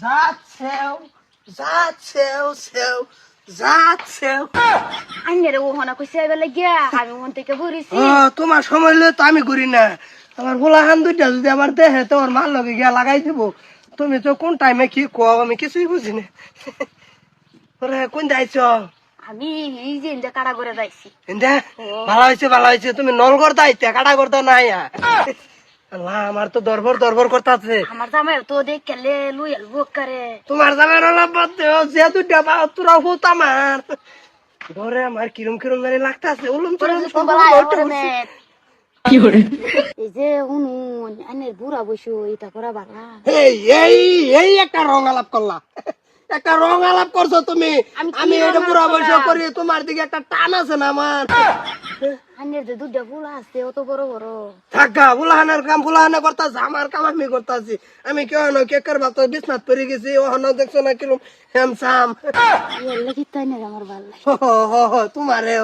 যাচ্ছেও যাচ্ছেও সেও যাচ্ছেও আইনের ও হনা কইছে বেলা গিয়া আমি মন থেকে ঘুরিছি তোমার সময় হলে তো আমি করি না আমার গোলা হান দুইটা যদি আবার দেখে তো ওর মাল লগে গিয়া লাগাই দিব তুমি তো কোন টাইমে কি কও আমি কিছুই বুঝি না ওরে কোন যাইছ আমি এই যে ইন্দা কাড়া করে যাইছি এন্দা ভালো হয়েছে তুমি নলগড় দাইতে কাটা করতে নাই আল্লাহ আমার তো দরবর করতেছে আমার জামাই তো দেখ কেলে লুই আলবো করে তোমার জামাই রলাম বাদ দেও যে দুইটা বা তোরা হত আমার ধরে আমার কিরম জানি লাগতাছে উলুম চলুম সব কি করে এই যে হুনুন আইনের বুড়া বসু এটা করা বালা এই একটা রং আলাপ করলা একটা রং আলাপ করছো তুমি আমি এটা পুরো অবশ্য করি তোমার দিকে একটা টান আছে না আমার আইনের যে দুধটা ফুলা আছে অত বড় বড় থাকা ফুলাহানের কাম ফুলাহানে করতেছে আমার কাম আমি করতেছি আমি কেউ কেকের ভাত বিছনাথ পরে গেছি ওখানে দেখছো না কিরম হ্যামসাম লাগি তাই না আমার ভাল তোমারে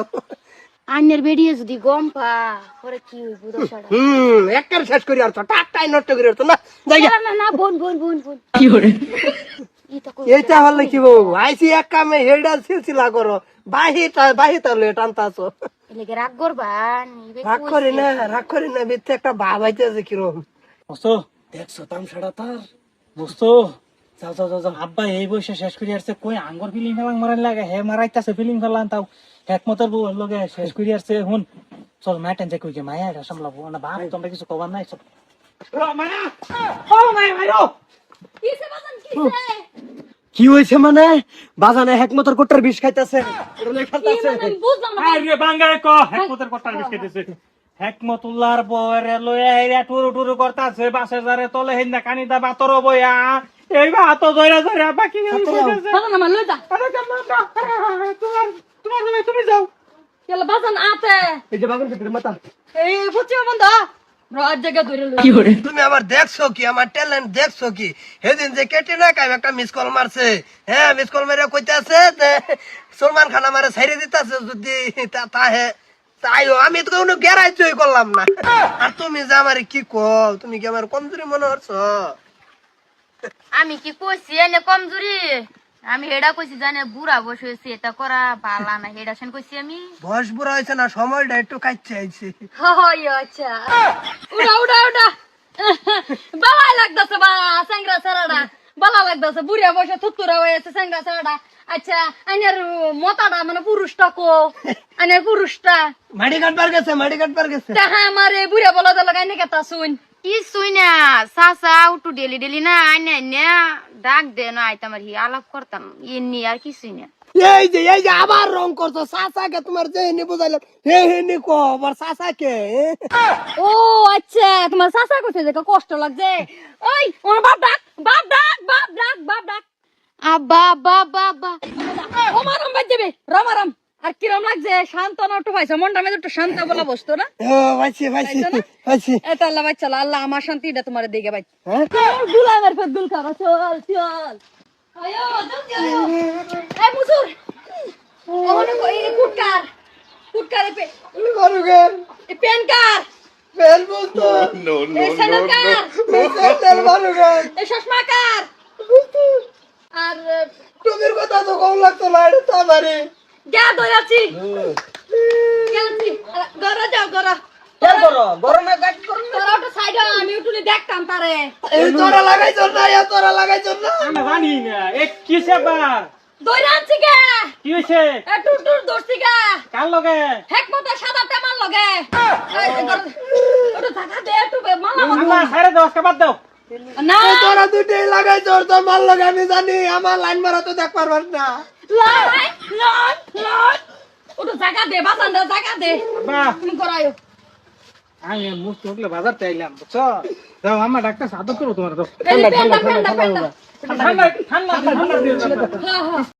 আইনের বেরিয়ে যদি গম পা পরে কি হইব দশাটা একের শেষ করি আর তো টাকটাই নষ্ট করি আর তো না জায়গা না বোন কি করে এইটা হলে কি বউ আইসি এক কামে হেডা সিলসিলা করো বাহিতা লেট আনতাছো এলাকে রাগ করবান রাগ করি না বিতে একটা ভাব আইতেছে কিরম বুঝতো দেখছো তামসাটা তার বুঝতো যাও আব্বা এই বয়সে শেষ করে আসছে কই আঙ্গুর ফিলিং ফেলাং মারান লাগে হে মারাইতাছে ফিলিং ফেলান তাও একমতের বউ লগে শেষ করে আসছে হুন চল মাইটেন যে কই যে মায়া এটা সামলাবো না বাপ তোমরা কিছু কবার নাই সব মায়া ও মায়া ভাইরো কিসে বাজান কিসে কি হইছে মানে বাজানে হেকমতর কোটার বিষ খাইতাছে আরে বাঙ্গায় ক হেকমতের কটার বিস্কিট দিছে হেকমতুল্লাহর বরে লয়ে আইরা টুরু করতাছে বাসে যারে তলে হেন্দা কানিদা বাতর বইয়া এই বাত ধরে বাকি হইছে বাজান আমার লই যা আরে তোমার তুমি যাও চল বাজান আতে এই যে বাগান ভিতরে মাথা এই ফুচিও বন্ধ রাত জায়গা ধরে লই তুমি আমার দেখছো কি আমার ট্যালেন্ট দেখছো কি সেদিন যে কেটে না কাই একটা মিস কল মারছে হ্যাঁ মিস কল মেরে কইতাছে সলমান খান আমারে ছাইরে দিতাছে যদি তাহে তাইও আমি তো কোনো গ্যারাইজই করলাম না আর তুমি যে আমারে কি কও তুমি কি আমার কমজোরি মনে করছো আমি কি কইছি এনে কমজোরি আমি হেডা কইছি জানে বুড়া বসেছি এটা করা বালা না হেডা সেন কইছি আমি বয়স বুড়া হয়েছে না সময়টা একটু কাটছে আইছে হয় আচ্ছা উড়া বালা লাগতাছে বা সাংরা সারাডা বালা লাগতাছে বুড়া বসে থুতুরা হয়েছে সাংরা সারাডা আচ্ছা আইনার মতাটা মানে পুরুষটা কো আইনার পুরুষটা মাটি কাটবার গেছে তাহা আমারে বুড়া বলা দা লাগাই নে কথা শুন কি শুই না সাসা উঠু ডেলি না আইনা ডাক দে না আইতা আমার হি আলাপ করতাম এমনি আর কিছুই না এই যে আবার রং করছো সাসাকে তোমার যে নি বুঝাইলাম হে নি কো আমার সাসাকে ও আচ্ছা তোমার সাসা কইছে যে কষ্ট লাগছে ওই ওর বাপ ডাক আব্বা ওমারম বাজবে রামারাম আর কিরম লাগছে শান্ত না একটু পাইছো মনটা মে একটু শান্ত বলা বসতো না ও ভাইছি এটা আল্লাহ বাচ্চা আল্লাহ আমার শান্তিটা তোমারে দিকে ভাই হ্যাঁ দুলা আমার ফেদ দুল খাবা চল আয়ো জলদি আয়ো এই মুসুর ওনে কই কুটকার পে গরুগের এই পেন কার বেল বলতো No, এই স্যান্ডেল কার বেল গরুগের এই চশমা কার আর টুপির কথা তো কম লাগতো না এটা তো আমারে গা দয়াছি গরা যাও গরা গরমে কাট করুন তোরা ওটা সাইড আমি উঠুনি দেখতাম তারে এই তোরা লাগাইছ না আমি জানি না এক কিসে বার দইরা আনছি কে কি হইছে এ টুর দর্শি কে কার লগে হেকমত সাদা টেমার লগে ওটা থাকা দে একটু মালা আল্লাহ ছাইরে দাও আজকে বাদ দাও না তোরা দুটেই লাগাইছ তো মাল লাগা আমি জানি আমার লাইন মারা তো দেখ পারবার না লন ওটা জায়গা দে বাজান জায়গা দে বাহ তুমি করায়ো আমি মুস্ত উঠলে বাজার চাইলাম বুঝছো দাও আমার ডাক্তার সাদর করো তোমার দাও ঠান্ডা ঠান্ডা দিয়ে দাও হ্যাঁ